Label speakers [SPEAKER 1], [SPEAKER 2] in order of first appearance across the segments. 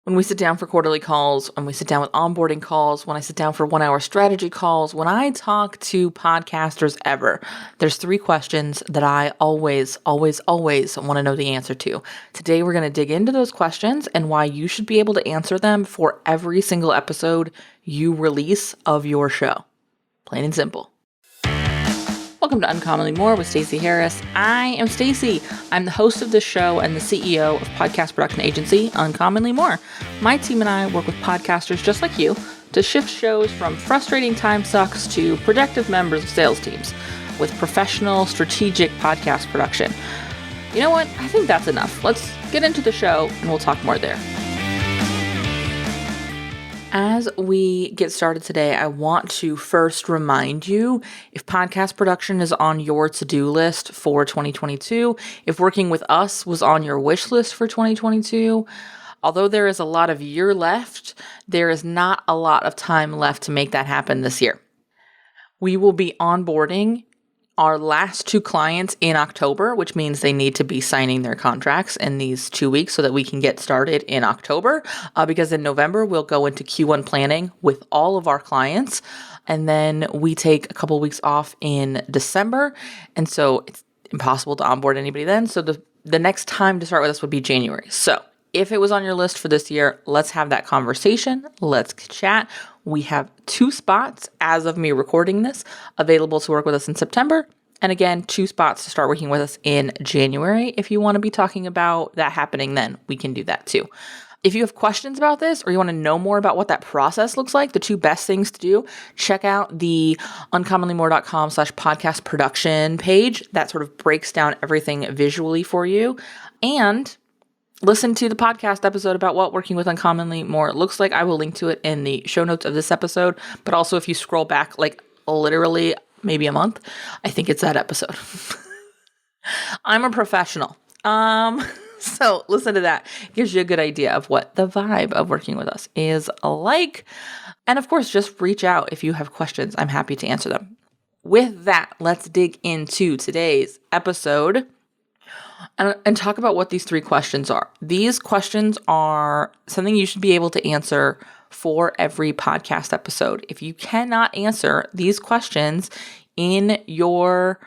[SPEAKER 1] When we sit down for quarterly calls, when we sit down with onboarding calls, when I sit down for 1-hour strategy calls, when I talk to podcasters ever, there's 3 questions that I always want to know the answer to. Today, we're going to dig into those questions and why you should be able to answer them for every single episode you release of your show. Plain and simple. Welcome to Uncommonly More with Stacey Harris. I am Stacey. I'm the host of this show and the CEO of podcast production agency Uncommonly More. My team and I work with podcasters just like you to shift shows from frustrating time sucks to productive members of sales teams with professional, strategic podcast production. You know what? I think that's enough. Let's get into the show and we'll talk more there. As we get started today, I want to first remind you, if podcast production is on your to-do list for 2022, if working with us was on your wish list for 2022, although there is a lot of year left, there is not a lot of time left to make that happen this year. We will be onboarding our last 2 clients in October, which means they need to be signing their contracts in these 2 weeks so that we can get started in October. Because in November, we'll go into Q1 planning with all of our clients. And then we take a couple weeks off in December. And so it's impossible to onboard anybody then. So the next time to start with us would be January. So if it was on your list for this year, let's have that conversation. Let's chat. We have 2 spots as of me recording this available to work with us in September. And again, 2 spots to start working with us in January. If you want to be talking about that happening then, we can do that too. If you have questions about this or you want to know more about what that process looks like, the 2 best things to do, check out the uncommonlymore.com/podcast production page. That sort of breaks down everything visually for you. And listen to the podcast episode about what working with Uncommonly More looks like. I will link to it in the show notes of this episode. But also if you scroll back like literally maybe a month, I think it's that episode. I'm a professional. So listen to that. It gives you a good idea of what the vibe of working with us is like. And of course, just reach out if you have questions. I'm happy to answer them. With that, let's dig into today's episode and talk about what these 3 questions are. These questions are something you should be able to answer for every podcast episode. If you cannot answer these questions in your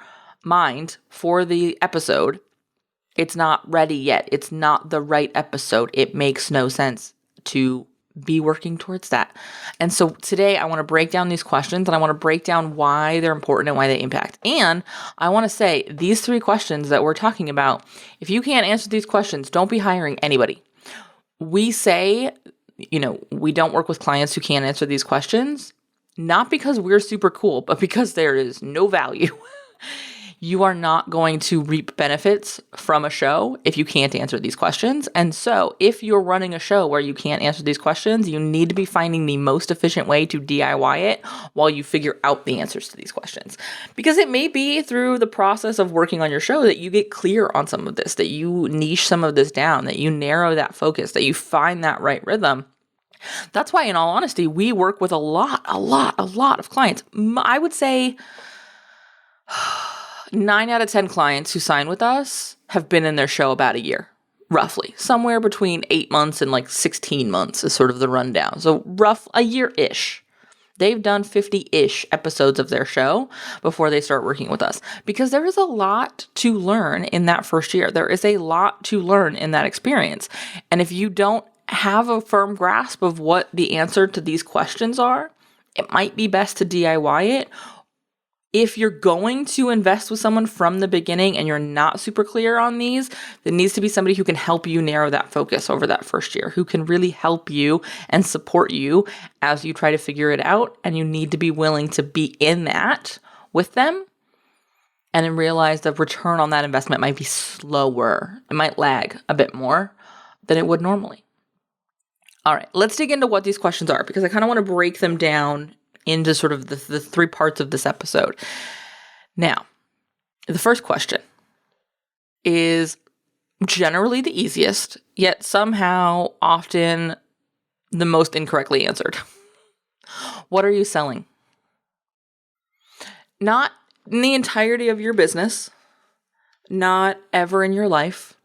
[SPEAKER 1] mind for the episode, it's not ready yet. It's not the right episode. It makes no sense to be working towards that. And so today I want to break down these questions and I want to break down why they're important and why they impact. And I want to say these 3 questions that we're talking about, if you can't answer these questions, don't be hiring anybody. We say, we don't work with clients who can't answer these questions, not because we're super cool, but because there is no value. You are not going to reap benefits from a show if you can't answer these questions. And so if you're running a show where you can't answer these questions, you need to be finding the most efficient way to DIY it while you figure out the answers to these questions. Because it may be through the process of working on your show that you get clear on some of this, that you niche some of this down, that you narrow that focus, that you find that right rhythm. That's why, in all honesty, we work with a lot of clients. I would say 9 out of 10 clients who sign with us have been in their show about a year, roughly. Somewhere between 8 months and like 16 months is sort of the rundown. So a year-ish. They've done 50-ish episodes of their show before they start working with us. Because there is a lot to learn in that first year. There is a lot to learn in that experience. And if you don't have a firm grasp of what the answer to these questions are, it might be best to DIY it. If you're going to invest with someone from the beginning and you're not super clear on these, there needs to be somebody who can help you narrow that focus over that first year, who can really help you and support you as you try to figure it out. And you need to be willing to be in that with them and then realize the return on that investment might be slower. It might lag a bit more than it would normally. All right, let's dig into what these questions are because I kind of want to break them down into sort of the 3 parts of this episode. Now, the first question is generally the easiest, yet somehow often the most incorrectly answered. What are you selling? Not in the entirety of your business, not ever in your life,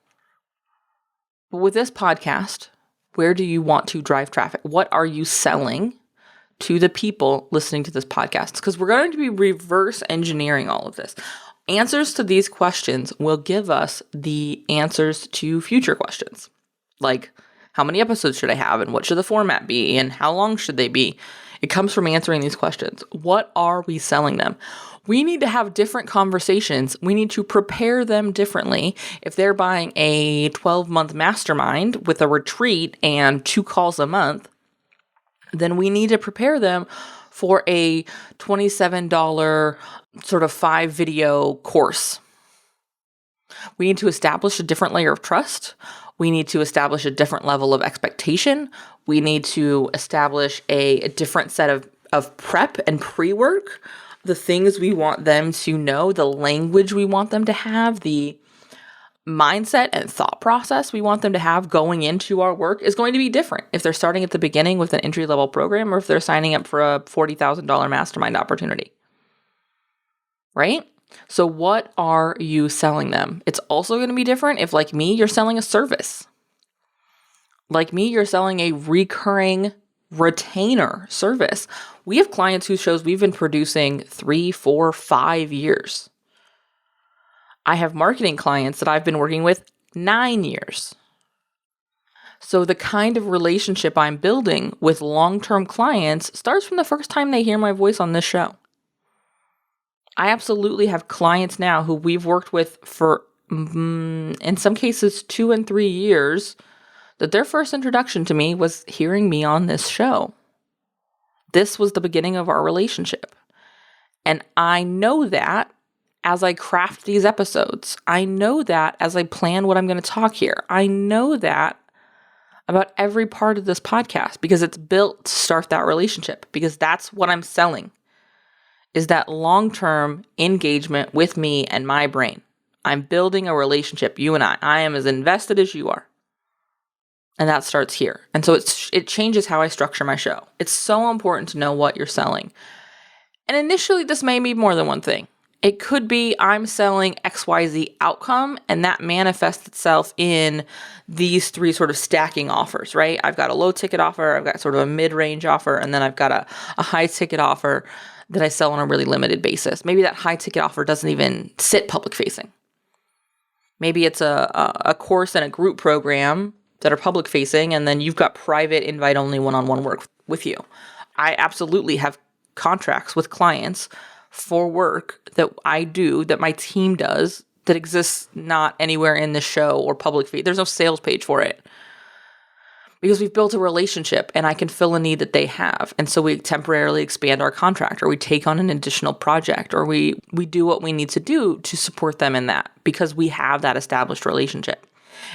[SPEAKER 1] but with this podcast, Where do you want to drive traffic? What are you selling to the people listening to this podcast? Because we're going to be reverse engineering all of this. Answers to these questions will give us the answers to future questions. Like, how many episodes should I have? And what should the format be? And how long should they be? It comes from answering these questions. What are we selling them? We need to have different conversations. We need to prepare them differently. If they're buying a 12-month mastermind with a retreat and 2 calls a month, then we need to prepare them for a $27 sort of 5-video course. We need to establish a different layer of trust. We need to establish a different level of expectation. We need to establish a different set of prep and pre-work, the things we want them to know, the language we want them to have, the mindset and thought process we want them to have going into our work is going to be different if they're starting at the beginning with an entry-level program or if they're signing up for a $40,000 mastermind opportunity. Right? So what are you selling them? It's also going to be different if, like me, you're selling a service. Like me, you're selling a recurring retainer service. We have clients whose shows we've been producing 3, 4, 5 years. I have marketing clients that I've been working with 9 years. So the kind of relationship I'm building with long-term clients starts from the first time they hear my voice on this show. I absolutely have clients now who we've worked with for, in some cases, 2 and 3 years, that their first introduction to me was hearing me on this show. This was the beginning of our relationship. And I know that as I craft these episodes. I know that as I plan what I'm going to talk here. I know that about every part of this podcast because it's built to start that relationship, because that's what I'm selling. Is that long-term engagement with me and my brain. I'm building a relationship, you and I. I am as invested as you are. And that starts here. And so it changes how I structure my show. It's so important to know what you're selling. And initially, this may be more than one thing. It could be I'm selling XYZ outcome, and that manifests itself in these 3 sort of stacking offers, right? I've got a low ticket offer, I've got sort of a mid-range offer, and then I've got a high ticket offer that I sell on a really limited basis. Maybe that high ticket offer doesn't even sit public facing. Maybe it's a course and a group program that are public facing, and then you've got private invite only one-on-one work with you. I absolutely have contracts with clients for work that I do, that my team does, that exists not anywhere in the show or public feed. There's no sales page for it. Because we've built a relationship and I can fill a need that they have. And so we temporarily expand our contract, or we take on an additional project, or we do what we need to do to support them in that because we have that established relationship.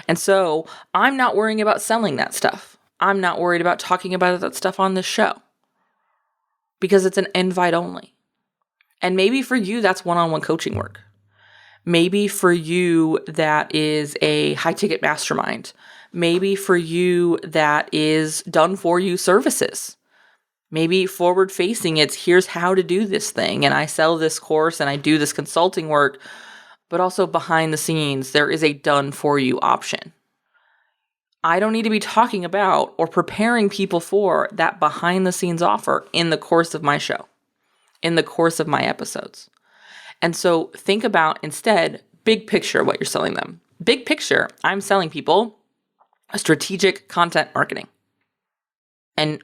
[SPEAKER 1] And so I'm not worrying about selling that stuff. I'm not worried about talking about that stuff on this show because it's an invite only. And maybe for you, that's one-on-one coaching work. Maybe for you, that is a high-ticket mastermind. Maybe for you, that is done-for-you services. Maybe forward-facing, it's here's how to do this thing, and I sell this course, and I do this consulting work, but also behind the scenes, there is a done-for-you option. I don't need to be talking about or preparing people for that behind-the-scenes offer in the course of my show, in the course of my episodes. And so think about, instead, big picture what you're selling them. Big picture, I'm selling people strategic content marketing. And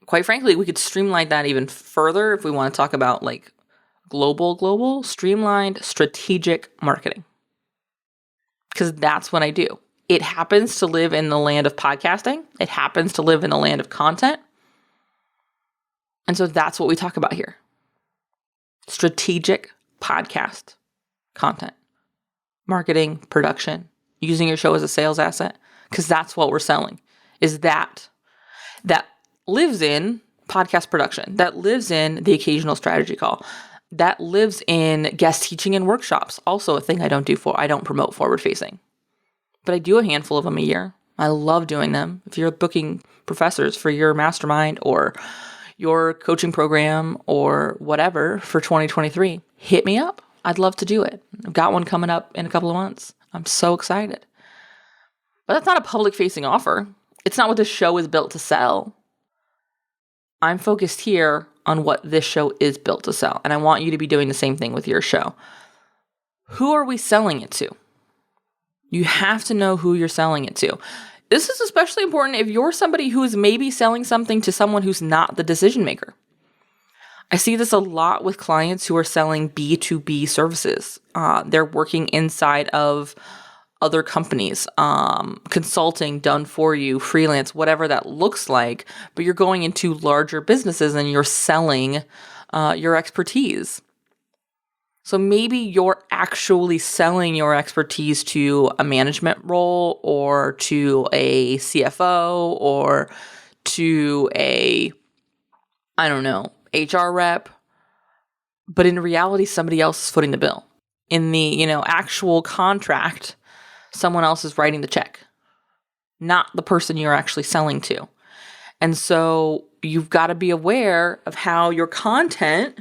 [SPEAKER 1] quite frankly, we could streamline that even further if we want to talk about like global, streamlined strategic marketing. Because that's what I do. It happens to live in the land of podcasting. It happens to live in the land of content. And so that's what we talk about here. Strategic podcast content, marketing, production, using your show as a sales asset. Because that's what we're selling, is that lives in podcast production, that lives in the occasional strategy call, that lives in guest teaching and workshops. Also a thing I don't promote forward facing, but I do a handful of them a year. I love doing them. If you're booking professors for your mastermind or your coaching program or whatever for 2023, hit me up. I'd love to do it. I've got one coming up in a couple of months. I'm so excited. But that's not a public-facing offer. It's not what this show is built to sell. I'm focused here on what this show is built to sell. And I want you to be doing the same thing with your show. Who are we selling it to? You have to know who you're selling it to. This is especially important if you're somebody who is maybe selling something to someone who's not the decision maker. I see this a lot with clients who are selling B2B services. They're working inside of other companies, consulting done for you, freelance, whatever that looks like, but you're going into larger businesses and you're selling your expertise. So maybe you're actually selling your expertise to a management role or to a CFO or to a, HR rep. But in reality, somebody else is footing the bill. In the, actual contract, someone else is writing the check, not the person you're actually selling to. And so you've got to be aware of how your content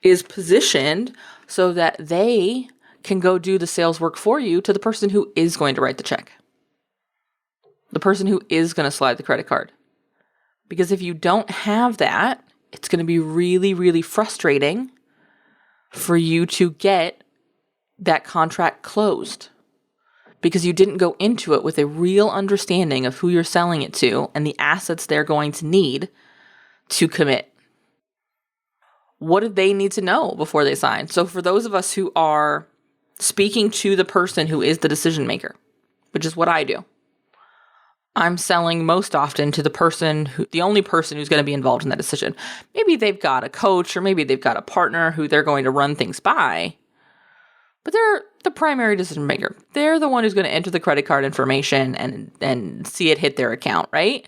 [SPEAKER 1] is positioned so that they can go do the sales work for you to the person who is going to write the check, the person who is going to slide the credit card. Because if you don't have that, it's going to be really, really frustrating for you to get that contract closed because you didn't go into it with a real understanding of who you're selling it to and the assets they're going to need to commit. What do they need to know before they sign? So for those of us who are speaking to the person who is the decision maker, which is what I do, I'm selling most often to the only person who's going to be involved in that decision. Maybe they've got a coach or maybe they've got a partner who they're going to run things by, but they're the primary decision maker. They're the one who's going to enter the credit card information and see it hit their account, right?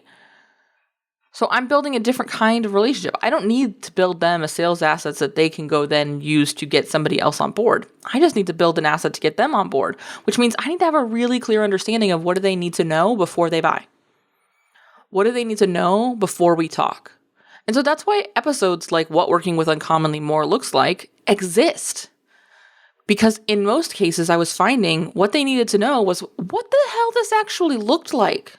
[SPEAKER 1] So I'm building a different kind of relationship. I don't need to build them a sales assets that they can go then use to get somebody else on board. I just need to build an asset to get them on board, which means I need to have a really clear understanding of what do they need to know before they buy. What do they need to know before we talk? And so that's why episodes like What Working with Uncommonly More Looks Like exist. Because in most cases, I was finding what they needed to know was what the hell this actually looked like.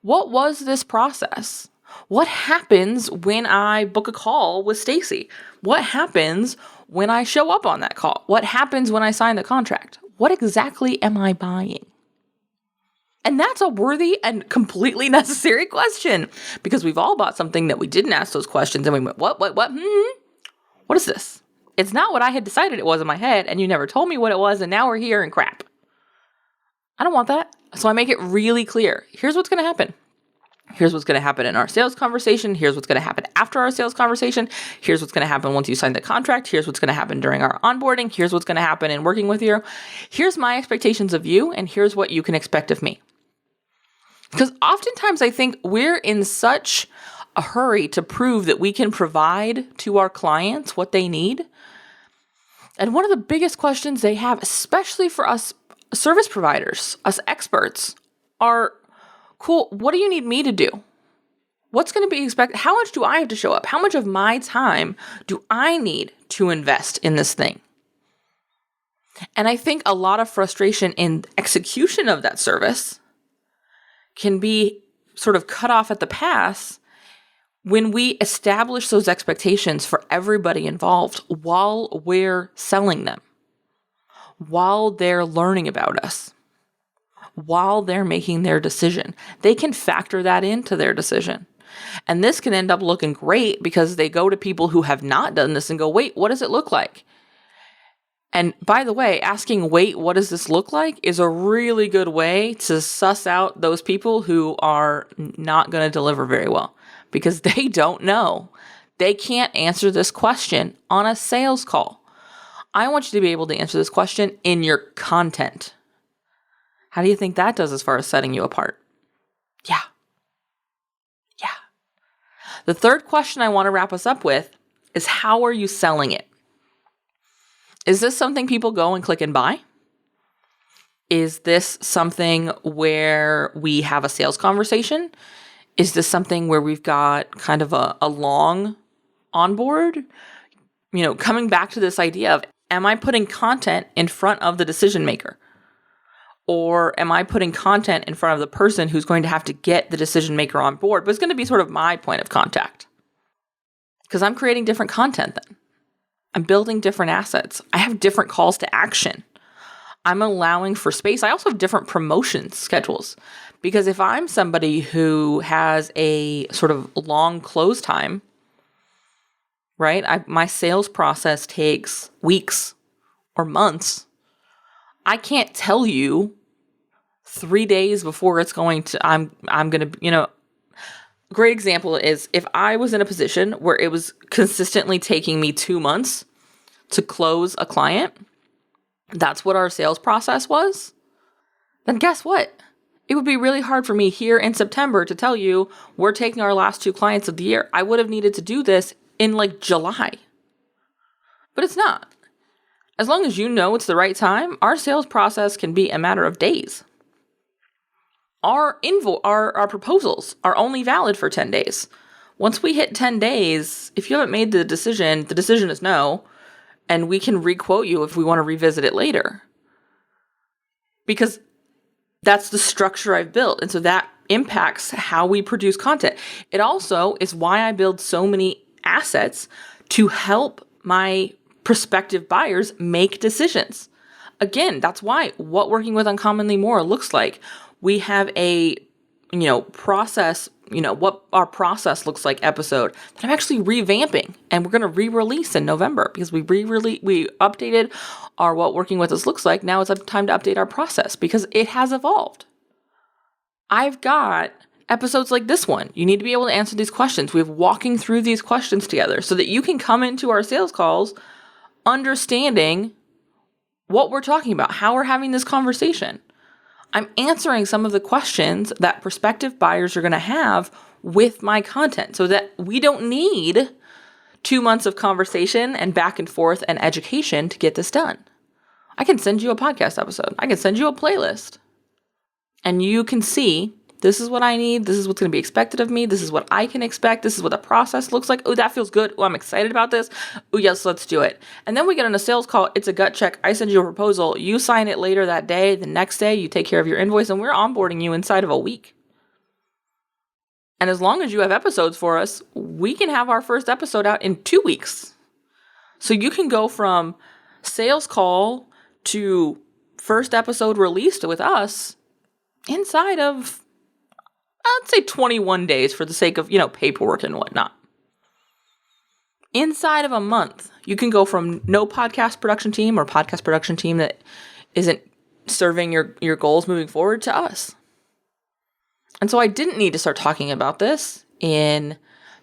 [SPEAKER 1] What was this process? What happens when I book a call with Stacy? What happens when I show up on that call? What happens when I sign the contract? What exactly am I buying? And that's a worthy and completely necessary question because we've all bought something that we didn't ask those questions and we went, what? What is this? It's not what I had decided it was in my head and you never told me what it was and now we're here and crap. I don't want that. So I make it really clear. Here's what's going to happen. Here's what's going to happen in our sales conversation. Here's what's going to happen after our sales conversation. Here's what's going to happen once you sign the contract. Here's what's going to happen during our onboarding. Here's what's going to happen in working with you. Here's my expectations of you, and here's what you can expect of me. Because oftentimes I think we're in such a hurry to prove that we can provide to our clients what they need. And one of the biggest questions they have, especially for us service providers, us experts, are, cool, what do you need me to do? What's going to be expected? How much do I have to show up? How much of my time do I need to invest in this thing? And I think a lot of frustration in execution of that service can be sort of cut off at the pass when we establish those expectations for everybody involved while we're selling them, while they're learning about us, while they're making their decision. They can factor that into their decision. And this can end up looking great because they go to people who have not done this and go, wait, what does it look like? And by the way, asking, wait, what does this look like is a really good way to suss out those people who are not going to deliver very well because they don't know. They can't answer this question on a sales call. I want you to be able to answer this question in your content. How do you think that does as far as setting you apart? Yeah. The third question I want to wrap us up with is how are you selling it? Is this something people go and click and buy? Is this something where we have a sales conversation? Is this something where we've got kind of a long onboard? Coming back to this idea of, am I putting content in front of the decision maker? Or am I putting content in front of the person who's going to have to get the decision maker on board, but it's going to be sort of my point of contact? Because I'm creating different content then. I'm building different assets. I have different calls to action. I'm allowing for space. I also have different promotion schedules. Because if I'm somebody who has a sort of long close time, right? My sales process takes weeks or months. I can't tell you 3 days before it's going to, I'm going to, great example is if I was in a position where it was consistently taking me 2 months to close a client, that's what our sales process was, then guess what? It would be really hard for me here in September to tell you we're taking our last 2 clients of the year. I would have needed to do this in like July. But it's not. As long as you know it's the right time, our sales process can be a matter of days. Our proposals are only valid for 10 days. Once we hit 10 days, if you haven't made the decision is no, and we can requote you if we want to revisit it later. Because that's the structure I've built. And so that impacts how we produce content. It also is why I build so many assets to help my prospective buyers make decisions. Again, that's why what working with uncommonly more looks like. We have a, process, what our process looks like episode that I'm actually revamping, and we're going to re-release in November because we updated our what working with us looks like. Now it's time to update our process because it has evolved. I've got episodes like this one. You need to be able to answer these questions. We have walking through these questions together so that you can come into our sales calls understanding what we're talking about, how we're having this conversation. I'm answering some of the questions that prospective buyers are going to have with my content so that we don't need 2 months of conversation and back and forth and education to get this done. I can send you a podcast episode. I can send you a playlist. And you can see, this is what I need. This is what's going to be expected of me. This is what I can expect. This is what the process looks like. Oh, that feels good. Oh, I'm excited about this. Oh, yes, let's do it. And then we get on a sales call. It's a gut check. I send you a proposal. You sign it later that day. The next day, you take care of your invoice, and we're onboarding you inside of a week. And as long as you have episodes for us, we can have our first episode out in 2 weeks. So you can go from sales call to first episode released with us inside of, I'd say 21 days for the sake of, paperwork and whatnot. Inside of a month, you can go from no podcast production team or podcast production team that isn't serving your goals moving forward to us. And so I didn't need to start talking about this in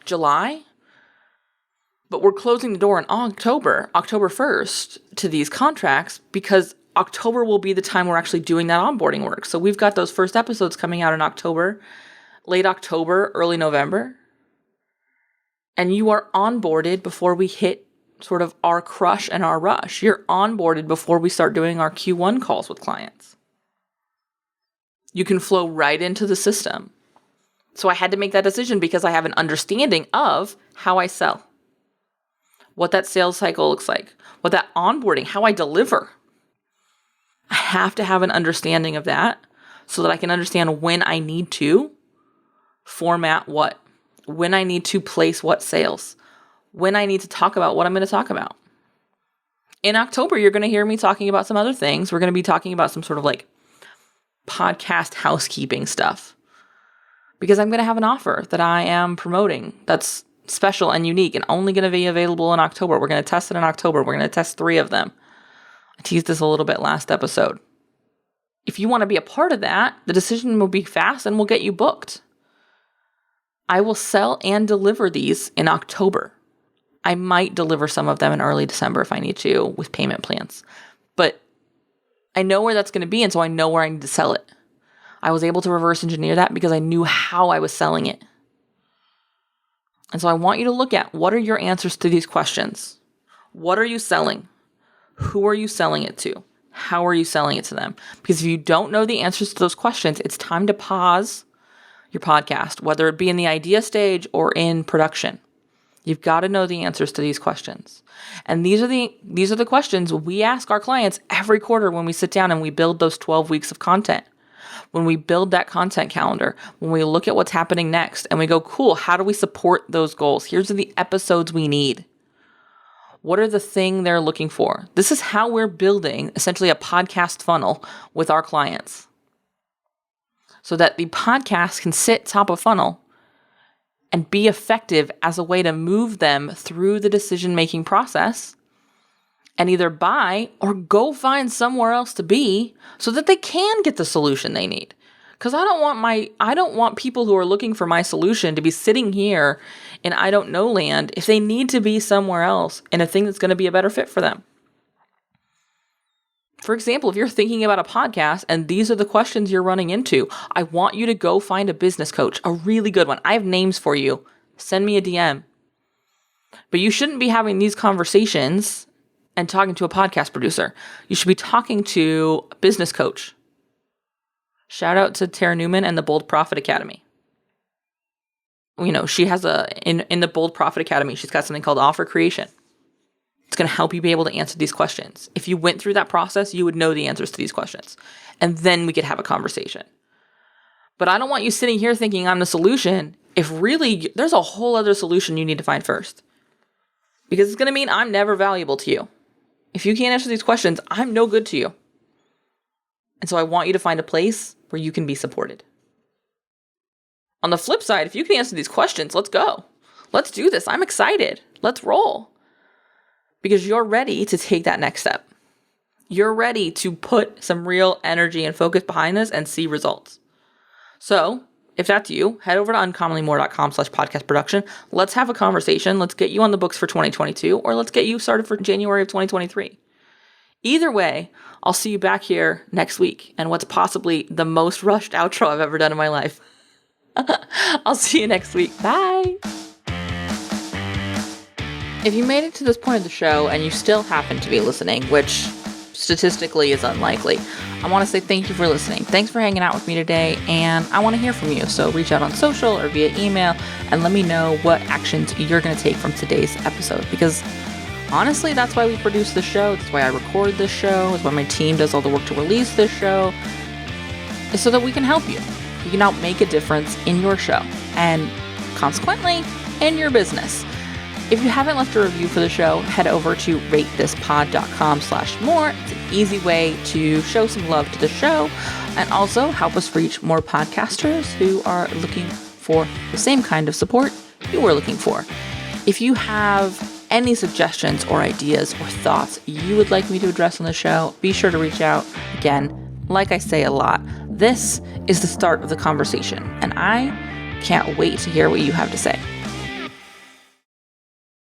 [SPEAKER 1] July, but we're closing the door in October 1st to these contracts because October will be the time we're actually doing that onboarding work. So we've got those first episodes coming out in October, late October, early November. And you are onboarded before we hit sort of our crush and our rush. You're onboarded before we start doing our Q1 calls with clients. You can flow right into the system. So I had to make that decision because I have an understanding of how I sell, what that sales cycle looks like, what that onboarding, how I deliver. I have to have an understanding of that so that I can understand when I need to format what, when I need to place what sales, when I need to talk about what I'm going to talk about. In October, you're going to hear me talking about some other things. We're going to be talking about some sort of like podcast housekeeping stuff because I'm going to have an offer that I am promoting that's special and unique and only going to be available in October. We're going to test it in October. We're going to test 3 of them. I teased this a little bit last episode. If you want to be a part of that, the decision will be fast and we'll get you booked. I will sell and deliver these in October. I might deliver some of them in early December if I need to with payment plans. But I know where that's going to be, and so I know where I need to sell it. I was able to reverse engineer that because I knew how I was selling it. And so I want you to look at what are your answers to these questions. What are you selling? Who are you selling it to? How are you selling it to them? Because if you don't know the answers to those questions, it's time to pause your podcast, whether it be in the idea stage or in production. You've got to know the answers to these questions. And these are the questions we ask our clients every quarter when we sit down and we build those 12 weeks of content. When we build that content calendar, when we look at what's happening next and we go, cool, how do we support those goals? Here's the episodes we need. What are the thing they're looking for? This is how we're building essentially a podcast funnel with our clients, so that the podcast can sit top of funnel and be effective as a way to move them through the decision-making process and either buy or go find somewhere else to be so that they can get the solution they need. Because I don't want people who are looking for my solution to be sitting here in I don't know land if they need to be somewhere else in a thing that's going to be a better fit for them. For example, if you're thinking about a podcast and these are the questions you're running into, I want you to go find a business coach, a really good one. I have names for you. Send me a DM. But you shouldn't be having these conversations and talking to a podcast producer. You should be talking to a business coach. Shout out to Tara Newman and the Bold Profit Academy. She has in the Bold Profit Academy, she's got something called Offer Creation. It's going to help you be able to answer these questions. If you went through that process, you would know the answers to these questions. And then we could have a conversation. But I don't want you sitting here thinking I'm the solution if really there's a whole other solution you need to find first. Because it's going to mean I'm never valuable to you. If you can't answer these questions, I'm no good to you. And so I want you to find a place where you can be supported. On the flip side, if you can answer these questions, let's go. Let's do this. I'm excited. Let's roll. Because you're ready to take that next step. You're ready to put some real energy and focus behind this and see results. So if that's you, head over to uncommonlymore.com/podcast production. Let's have a conversation. Let's get you on the books for 2022, or let's get you started for January of 2023. Either way, I'll see you back here next week and what's possibly the most rushed outro I've ever done in my life. I'll see you next week. Bye. If you made it to this point of the show and you still happen to be listening, which statistically is unlikely, I want to say thank you for listening. Thanks for hanging out with me today, and I want to hear from you. So reach out on social or via email and let me know what actions you're going to take from today's episode, because honestly, that's why we produce this show. That's why I record this show. It's why my team does all the work to release this show. It's so that we can help you. You can help make a difference in your show and consequently in your business. If you haven't left a review for the show, head over to ratethispod.com/more. It's an easy way to show some love to the show and also help us reach more podcasters who are looking for the same kind of support you were looking for. If you have any suggestions or ideas or thoughts you would like me to address on the show, be sure to reach out. Again, like I say a lot, this is the start of the conversation, and I can't wait to hear what you have to say.